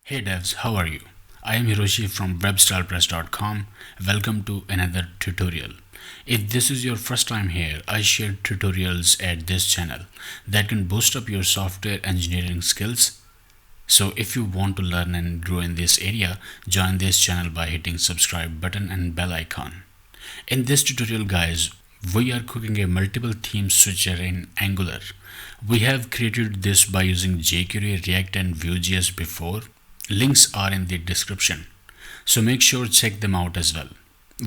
Hey devs, how are you? I am Hiroshi from WebStylePress.com. Welcome to another tutorial. If this is your first time here, I share tutorials at this channel that can boost up your software engineering skills. So if you want to learn and grow in this area, join this channel by hitting subscribe button and bell icon. In this tutorial guys, we are cooking a multiple theme switcher in Angular. We have created this by using jQuery, React and VueJS before. Links are in the description, so make sure check them out as well.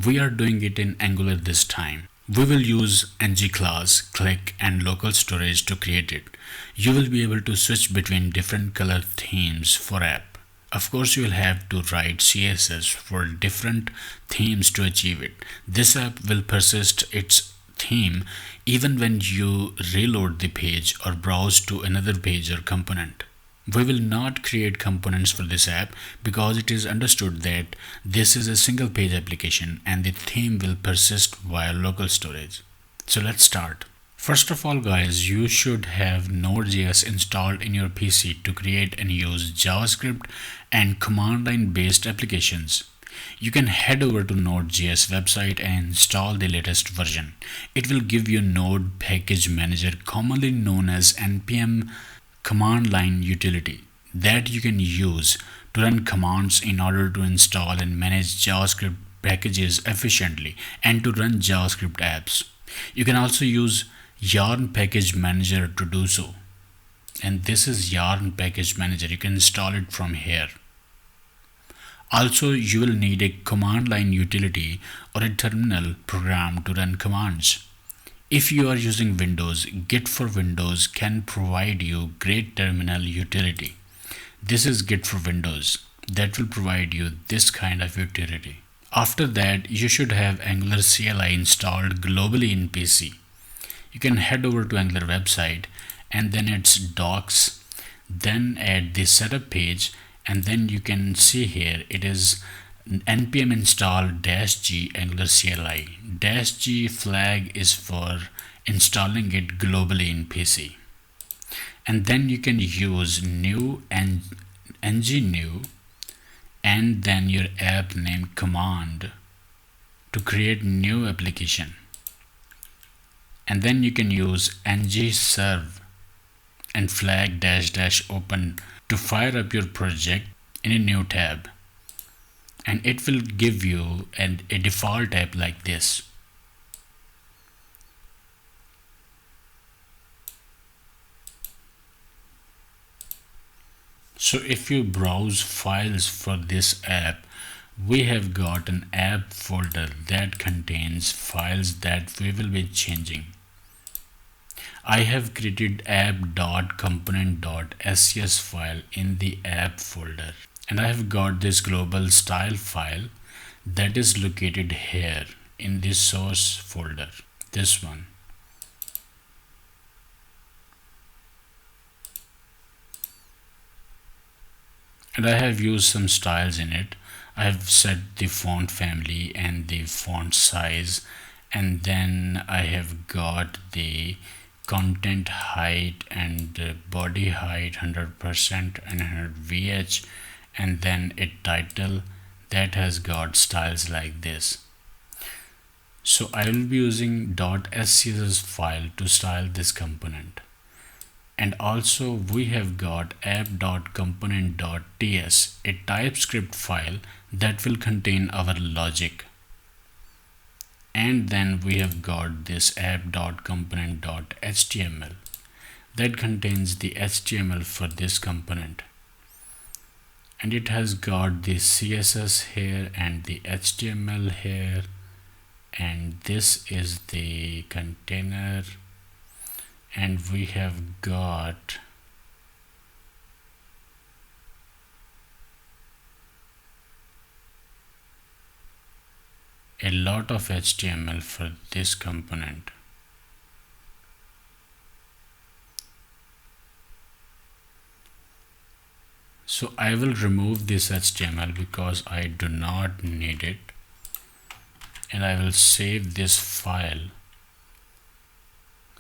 We are doing it in Angular this time. We will use ng class, click and local storage to create it. You will be able to switch between different color themes for app. Of course, you will have to write CSS for different themes to achieve it. This app will persist its theme even when you reload the page or browse to another page or component. We will not create components for this app because it is understood that this is a single page application and the theme will persist via local storage. So let's start. First of all guys, you should have Node.js installed in your PC to create and use JavaScript and command line based applications. You can head over to Node.js website and install the latest version. It will give you Node Package Manager, commonly known as npm command line utility that you can use to run commands in order to install and manage JavaScript packages efficiently and to run JavaScript apps. You can also use Yarn Package Manager to do so. And this is Yarn Package Manager. You can install it from here. Also, you will need a command line utility or a terminal program to run commands. If you are using Windows, Git for Windows can provide you great terminal utility. This is Git for Windows that will provide you this kind of utility. After that, you should have Angular CLI installed globally in PC. You can head over to Angular website and then its docs, then add the setup page, and then you can see here it is npm install -g Angular CLI. -g flag is for installing it globally in PC. And then you can use new and ng-new and then your app name command to create new application. And then you can use ng-serve and flag --open to fire up your project in a new tab. And it will give you a default app like this. So if you browse files for this app, we have got an app folder that contains files that we will be changing. I have created app.component.scs file in the app folder. And I have got this global style file that is located here in the source folder, this one. And I have used some styles in it. I have set the font family and the font size, and then I have got the content height and body height 100% and 100 VH, and then a title that has got styles like this. So I will be using .scss file to style this component. And also we have got app.component.ts, a TypeScript file that will contain our logic. And then we have got this app.component.html that contains the HTML for this component. And it has got the CSS here and the HTML here, and this is the container, and we have got a lot of HTML for this component. So I will remove this HTML because I do not need it, and I will save this file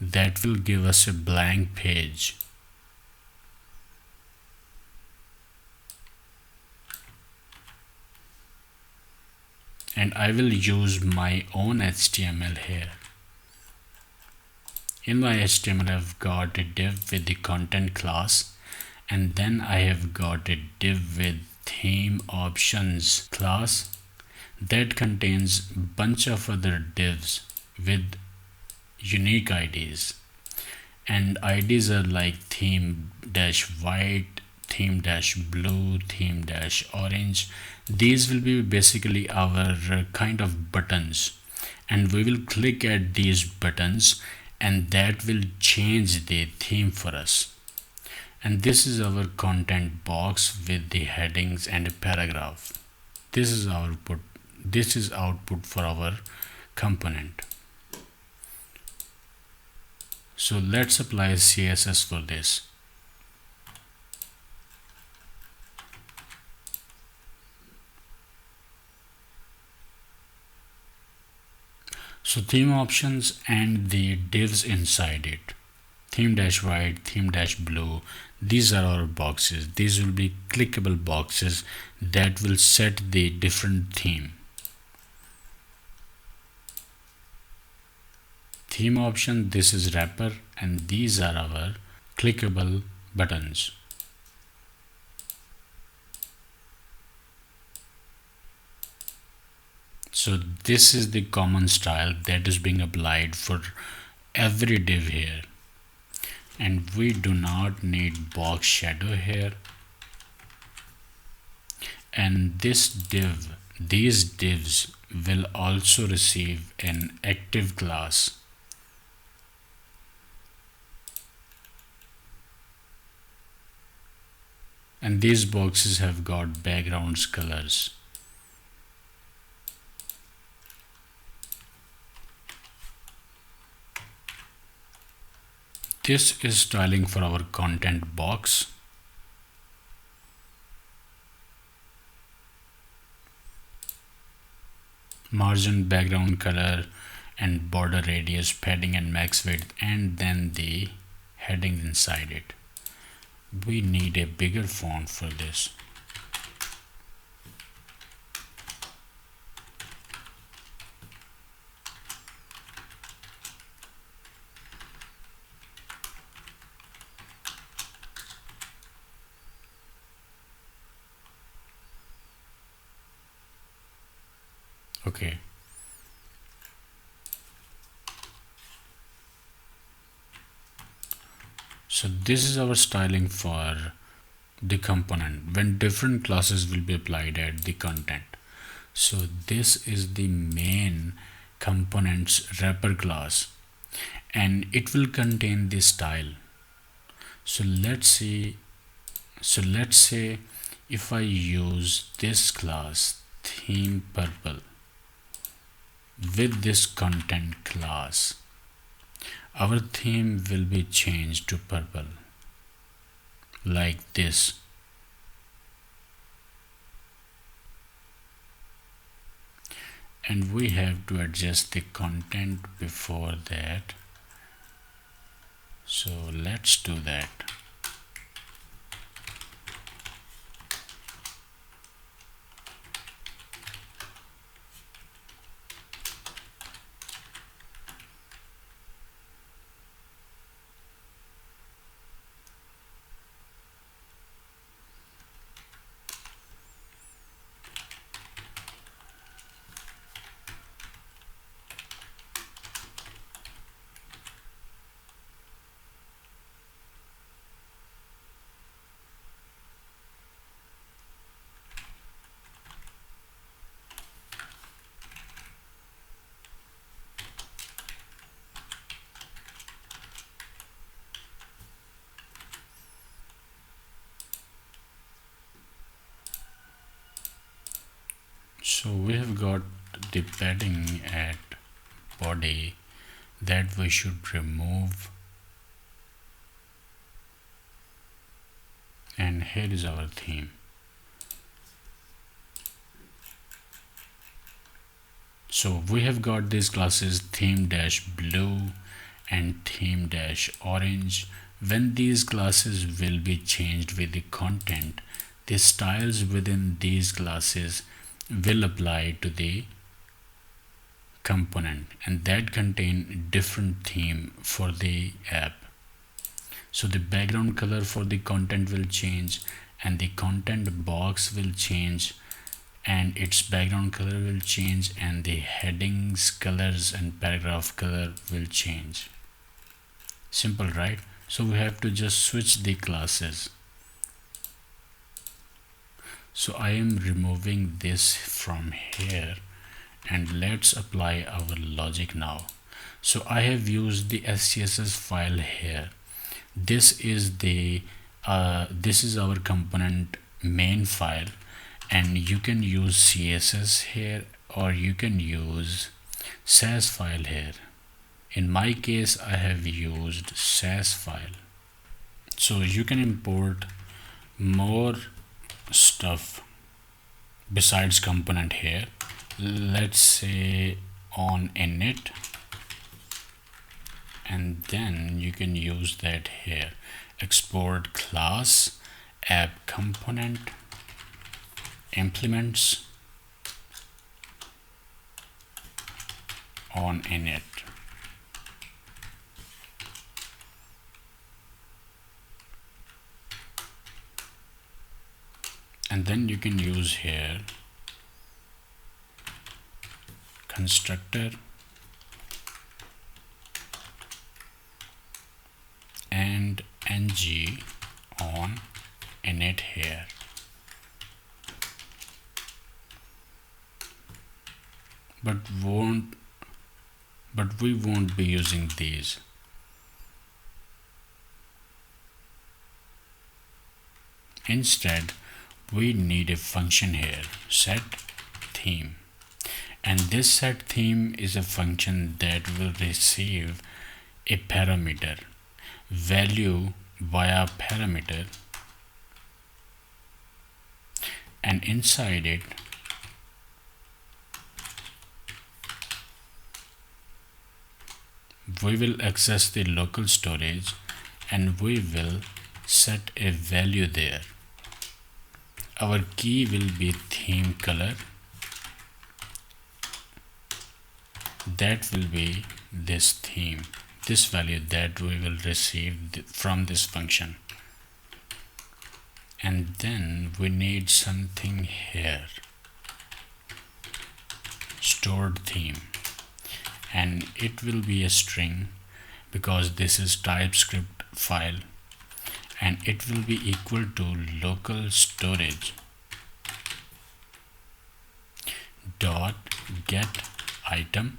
that will give us a blank page. and I will use my own HTML here. In my HTML I've got a div with the content class, and then I have got a div with theme options class that contains bunch of other divs with unique IDs, and IDs are like theme dash white, theme dash blue, theme dash orange. These will be basically our kind of buttons, and we will click at these buttons and that will change the theme for us. And this is our content box with the headings and a paragraph. This is our output. This is output for our component. So let's apply CSS for this. So theme options and the divs inside it. Theme dash white, theme dash blue. These are our boxes. These will be clickable boxes that will set the different theme. Theme option, this is wrapper, and these are our clickable buttons. So this is the common style that is being applied for every div here, and we do not need box shadow here. And this div, these divs will also receive an active class. And these boxes have got backgrounds colors. This is styling for our content box. Margin, background color, and border radius, padding and max width, and then the headings inside it. We need a bigger font for this. Okay. So this is our styling for the component when different classes will be applied at the content. So this is the main components wrapper class, and it will contain the style. So let's say if I use this class theme purple with this content class, our theme will be changed to purple like this. And we have to adjust the content before that. So let's do that. So we have got the padding at body that we should remove, and here is our theme. So we have got these classes theme dash blue and theme dash orange. When these classes will be changed with the content, the styles within these classes will apply to the component, and that contain different theme for the app. So the background color for the content will change, and the content box will change, and its background color will change, and the headings colors and paragraph color will change. Simple, right? So we have to just switch the classes. So I am removing this from here, and let's apply our logic now. So I have used the SCSS file here. This is our component main file, and you can use CSS here, or you can use SAS file here. In my case, I have used SAS file. So you can import more stuff besides component here. Let's say on init, and then you can use that here. Export class app component implements on init. And then you can use here constructor and ng on init here. But we won't be using these. Instead, we need a function here, set theme, and this set theme is a function that will receive a parameter value via parameter, and inside it we will access the local storage, and we will set a value there. Our key will be theme color. That will be this theme, this value that we will receive from this function. And then we need something here, stored theme, and it will be a string because this is TypeScript file, and it will be equal to local storage dot get item,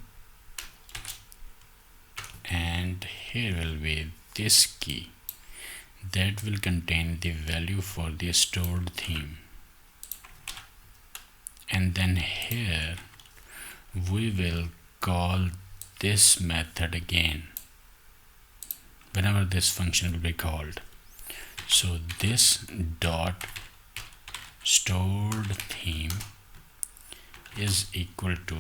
and here will be this key that will contain the value for the stored theme. And then here we will call this method again whenever this function will be called. So this dot stored theme is equal to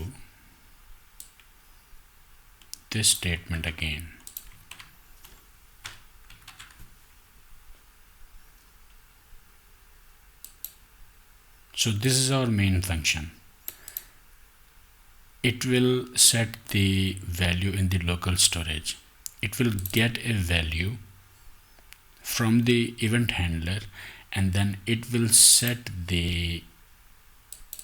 this statement again. So this is our main function. It will set the value in the local storage. It will get a value from the event handler, and then it will set the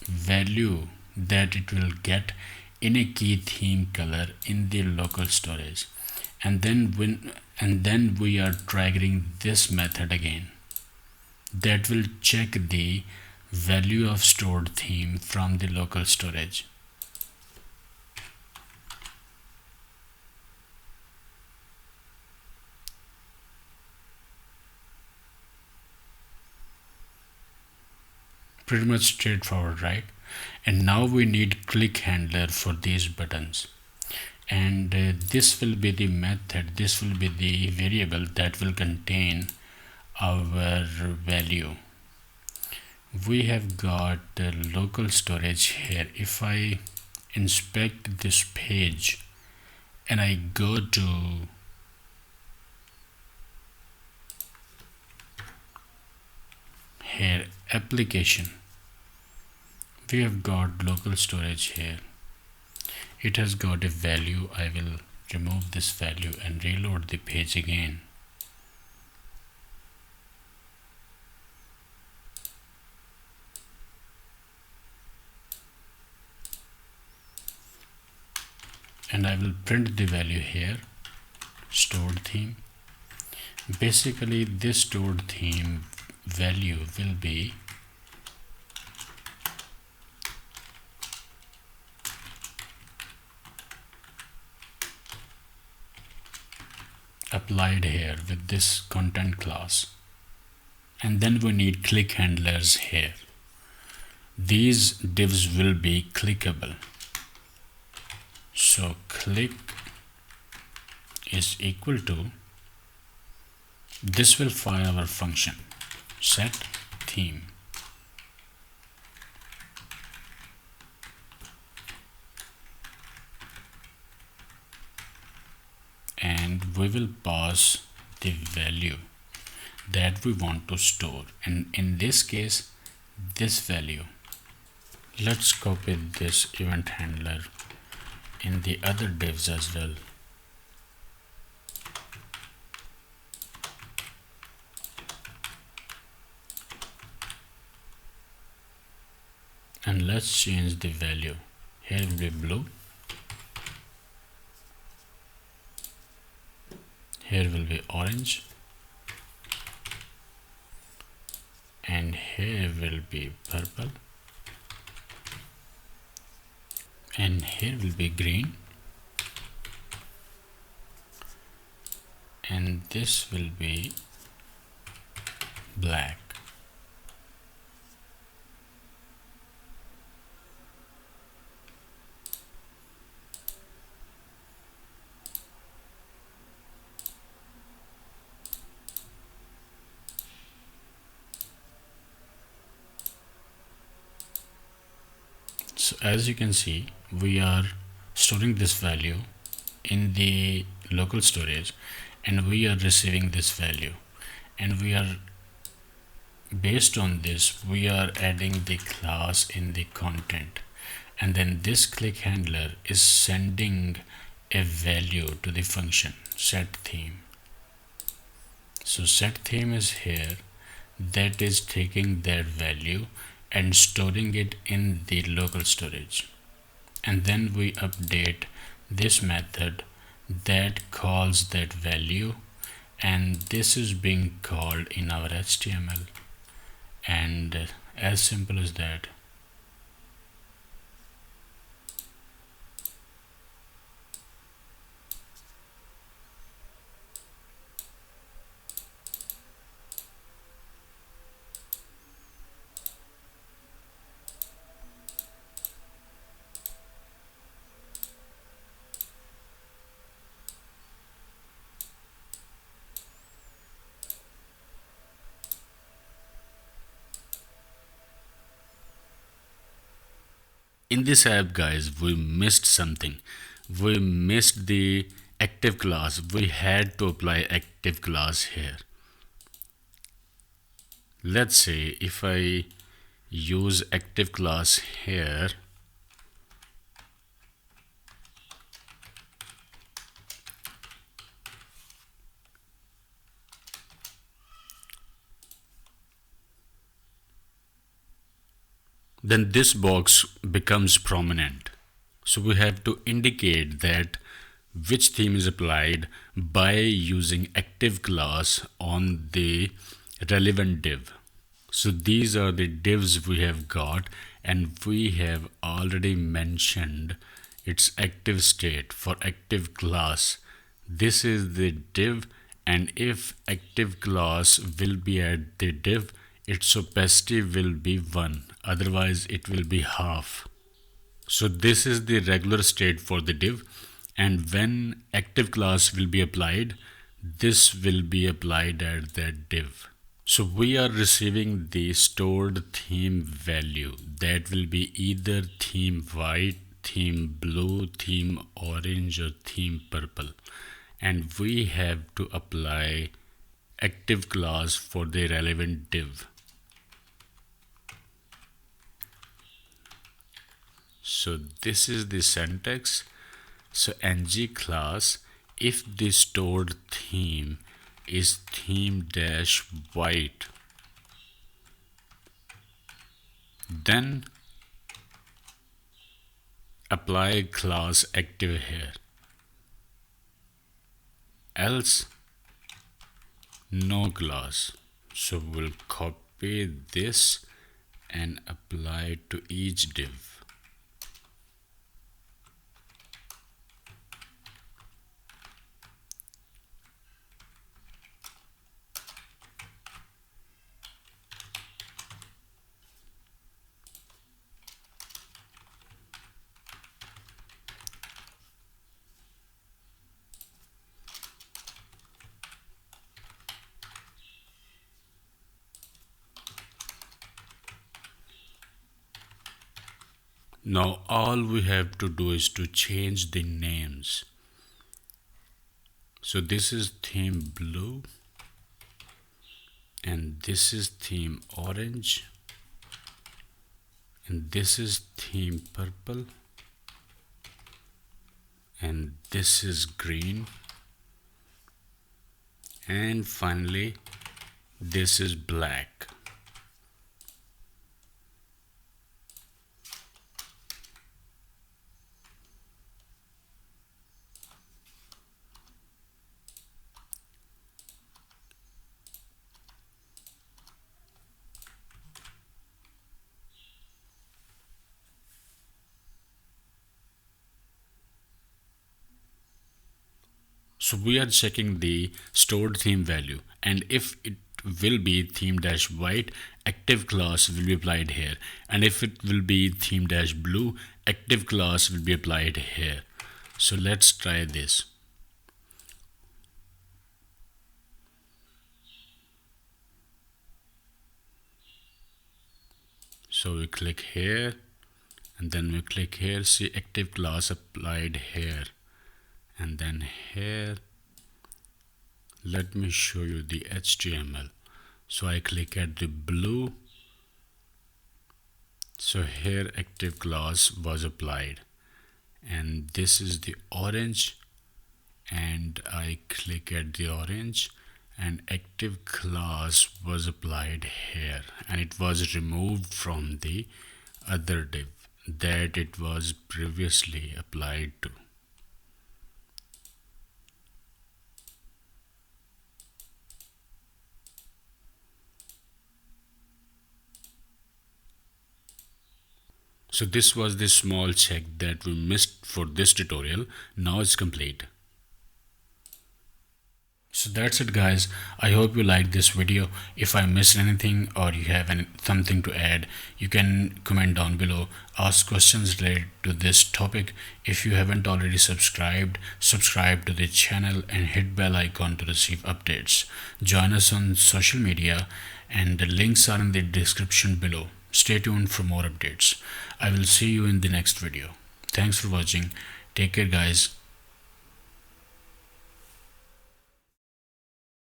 value that it will get in a key theme color in the local storage, and then we are triggering this method again that will check the value of stored theme from the local storage. Pretty much straightforward, right? And now we need click handler for these buttons, and this will be the method, this will be the variable that will contain our value. We have got local storage here. If I inspect this page and I go to here application, we have got local storage here, It has got a value. I will remove this value and reload the page again. And I will print the value here, stored theme. Basically this stored theme value will be applied here with this content class. And then we need click handlers here. These divs will be clickable. So click is equal to, this will fire our function set theme, and we will pass the value that we want to store, and in this case this value. Let's copy this event handler in the other divs as well. And let's change the value. Here will be blue, here will be orange, and here will be purple, and here will be green, and this will be black. So as you can see, we are storing this value in the local storage, and we are receiving this value, and we are, based on this, we are adding the class in the content, and then this click handler is sending a value to the function set theme. So set theme is here, that is taking that value and storing it in the local storage, and then we update this method that calls that value, and this is being called in our HTML, and as simple as that. In this app, guys, we missed something. We missed the active class. We had to apply active class here. Let's say if I use active class here, then this box becomes prominent. So we have to indicate that which theme is applied by using active class on the relevant div. So these are the divs we have got, and we have already mentioned its active state for active class. This is the div, and if active class will be at the div, its opacity will be 1, otherwise it will be half. So this is the regular state for the div, and when active class will be applied, this will be applied at that div. So we are receiving the stored theme value that will be either theme white, theme blue, theme orange, or theme purple, and we have to apply active class for the relevant div. So this is the syntax. So ng class, if the stored theme is theme dash white, then apply class active here, else no class. So we'll copy this and apply it to each div. Now all we have to do is to change the names. So this is theme blue and this is theme orange and this is theme purple and this is green, and finally this is black. So we are checking the stored theme value, and if it will be theme dash white, active class will be applied here, and if it will be theme dash blue, active class will be applied here. So let's try this. So we click here and then we click here, see active class applied here, and then here let me show you the HTML. So I click at the blue, so here active class was applied, and this is the orange, and I click at the orange and active class was applied here, and it was removed from the other div that it was previously applied to. So this was the small check that we missed for this tutorial. Now it's complete. So that's it guys. I hope you liked this video. If I missed anything or you have something to add, you can comment down below, ask questions related to this topic. If you haven't already subscribed, subscribe to the channel and hit bell icon to receive updates. Join us on social media and the links are in the description below. Stay tuned for more updates. I will see you in the next video. Thanks for watching. Take care guys.